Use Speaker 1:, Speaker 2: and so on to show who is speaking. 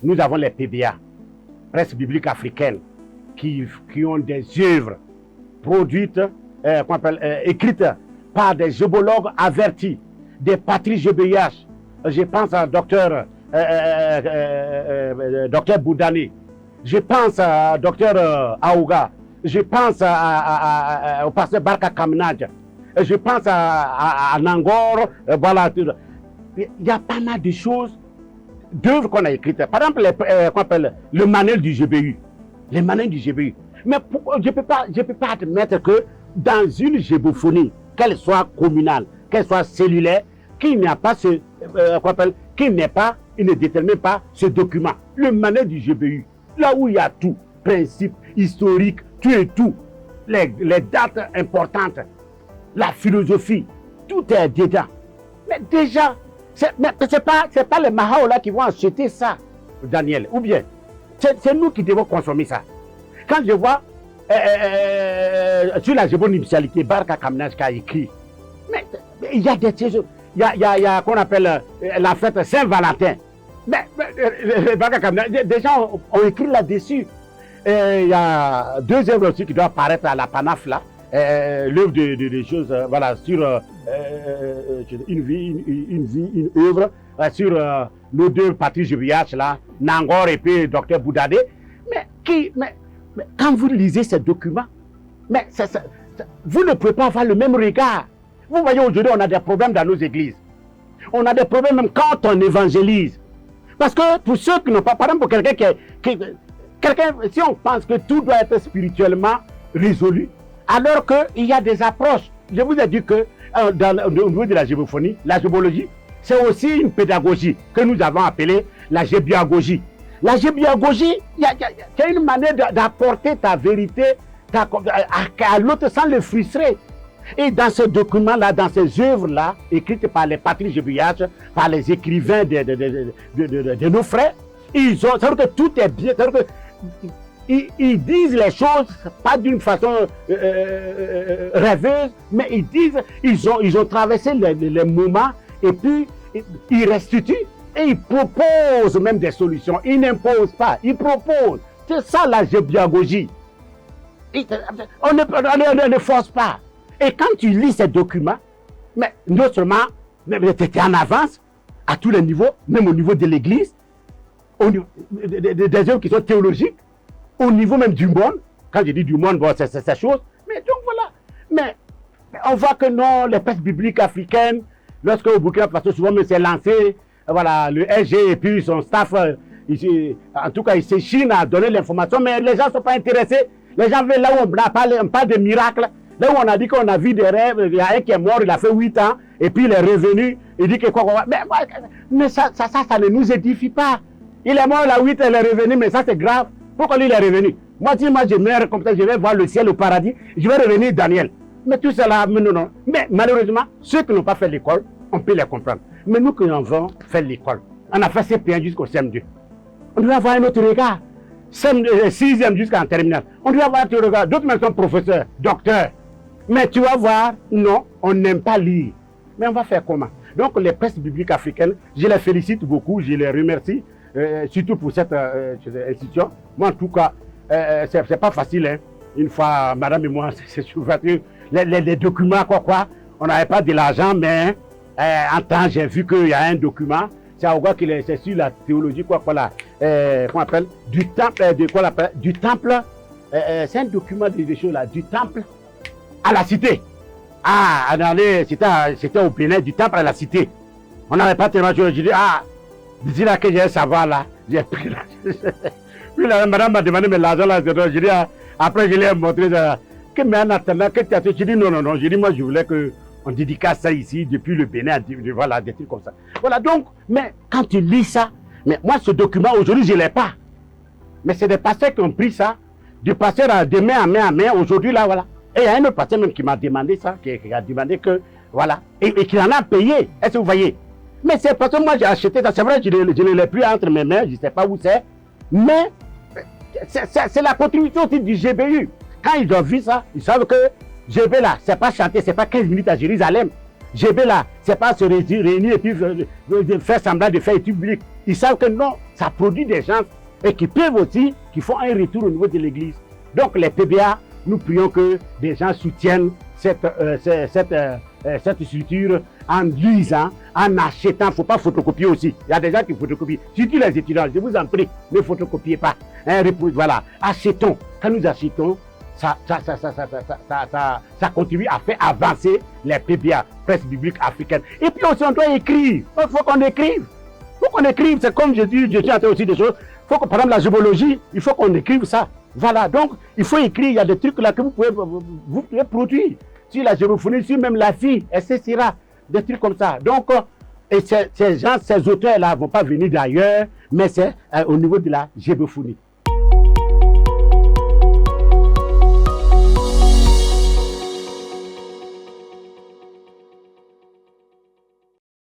Speaker 1: nous avons les PBA, presse biblique africaine, qui ont des œuvres produites, écrites par des géologues avertis, des Patrice GBIH. Je pense à docteur Boudani, je pense à docteur Aouga, je pense au pasteur Barka Kamnadj, je pense à Nangor, voilà. Il y a pas mal de choses, d'œuvres qu'on a écrites. Par exemple, le manuel du GBU. Les manuels du GBU. Mais pourquoi, je ne peux pas admettre que dans une gébophonie, qu'elle soit communale, qu'elle soit cellulaire, qu'il n'y a pas il ne détermine pas ce document. Le manuel du GBU, là où il y a tout, principe historique, tout et tout, les dates importantes, la philosophie, tout est dedans. Mais déjà, c'est pas les Mahaola qui vont acheter ça, Daniel, ou bien c'est nous qui devons consommer ça. Quand je vois sur la géonymicialité, Barka Kamnadj qui a écrit, mais il y a des choses, il y a qu'on appelle la fête Saint-Valentin. Mais Barka Kamnadj, des gens ont écrit là-dessus. Il y a 2 œuvres aussi qui doivent apparaître à la PANAF là. L'œuvre de choses, voilà, sur une œuvre sur nos 2 Patrice GBIH là, Nangor et puis Dr Boudadé. Mais quand vous lisez ces documents, vous ne pouvez pas avoir le même regard. Vous voyez, aujourd'hui, on a des problèmes dans nos églises. On a des problèmes même quand on évangélise. Parce que pour ceux qui n'ont pas, par exemple, pour quelqu'un, si on pense que tout doit être spirituellement résolu, alors qu'il y a des approches. Je vous ai dit que au niveau de la gébophonie, la gébologie, c'est aussi une pédagogie que nous avons appelée la gébiagogie. La gébiagogie, c'est une manière d'apporter ta vérité à l'autre sans le frustrer. Et dans ce document-là, dans ces œuvres-là, écrites par les Patrice GBIH, par les écrivains de nos frères, c'est-à-dire que tout est bien, c'est-à-dire que ils disent les choses pas d'une façon rêveuse, mais ils ont traversé les moments et puis ils restituent et ils proposent même des solutions. Ils n'imposent pas, ils proposent. C'est ça la gébiagogie. On ne force pas. Et quand tu lis ces documents, mais non seulement tu es en avance à tous les niveaux, même au niveau de l'Église, des œuvres qui sont théologiques, au niveau même du monde. Quand je dis du monde, bon, c'est ces choses. Mais donc voilà. Mais on voit que non, les presses bibliques africaines, lorsque au Burkina Faso, souvent, c'est lancé, voilà, le SG et puis son staff, en tout cas, il s'échine à donner l'information, mais les gens ne sont pas intéressés. Les gens veulent là où on parle de miracles. Là où on a dit qu'on a vu des rêves, il y a un qui est mort, il a fait 8 ans, et puis il est revenu, il dit que quoi. Mais ça ne nous édifie pas. Il est mort, il a 8 ans, il est revenu, mais ça c'est grave. Pourquoi lui il est revenu? Moi, si moi je meurs comme ça, je vais voir le ciel, le paradis, je vais revenir Daniel. Mais tout cela, non. Mais malheureusement, ceux qui n'ont pas fait l'école, on peut les comprendre. Mais nous qui avons fait l'école, on a fait CP1 jusqu'au CM2. On doit avoir un autre regard. 6e jusqu'en terminale. On doit avoir un autre regard. D'autres même sont professeurs, docteurs. Mais tu vas voir, non, on n'aime pas lire. Mais on va faire comment? Donc les presses bibliques africaines, je les félicite beaucoup, je les remercie, surtout pour cette institution. Moi en tout cas, c'est pas facile. Hein. Une fois, madame et moi, c'est souvent les documents, on n'avait pas de l'argent, mais en temps, j'ai vu qu'il y a un document, c'est sur la théologie, comment on appelle, du temple, du temple, c'est un document de choses là, du temple à la cité. Ah, c'était au Bénin, du temple à la cité. On n'avait pas tellement de choses. J'ai dit, d'ici là que j'ai un savoir là, j'ai pris là. Puis la madame m'a demandé, mais l'argent là, j'ai dit, après je lui ai montré, que mais en attendant, que tu as fait, j'ai dit non. J'ai dit, moi je voulais qu'on dédicace ça ici, depuis le Bénin, voilà, des trucs comme ça. Voilà, donc, mais quand tu lis ça, mais moi ce document, aujourd'hui, je ne l'ai pas. Mais c'est des pasteurs qui ont pris ça, du pasteur de main à main, aujourd'hui là, voilà. Et il y a un autre pasteur même qui m'a demandé ça, qui a demandé que, voilà, et qui en a payé. Est-ce que vous voyez? Mais c'est parce que moi j'ai acheté ça, c'est vrai, je ne l'ai plus entre mes mains, je ne sais pas où c'est. Mais c'est la contribution aussi du GBU. Quand ils ont vu ça, ils savent que GB là, c'est pas chanter, c'est pas 15 minutes à Jérusalem. GB là, c'est pas se réunir et puis faire semblant de faire étude publique. ils savent que non, ça produit des gens et qui peuvent aussi, qui font un retour au niveau de l'église. Donc les PBA, nous prions que des gens soutiennent cette structure en lisant, en achetant. Il ne faut pas photocopier aussi. Il y a des gens qui photocopient. Surtout les étudiants, je vous en prie, ne photocopiez pas. Voilà, achetons. Quand nous achetons, ça contribue à faire avancer les PBA, presse biblique africaine. Et puis aussi, on doit écrire. Il faut qu'on écrive. Il faut qu'on écrive. C'est comme je dis en train aussi des choses. Faut que, par exemple, la géologie, il faut qu'on écrive ça. Voilà, donc il faut écrire. Il y a des trucs là que vous pouvez produire. Sur la géophonie, sur même la vie, etc. Des trucs comme ça. Donc, et ces auteurs-là ne vont pas venir d'ailleurs, mais c'est au niveau de la géophonie.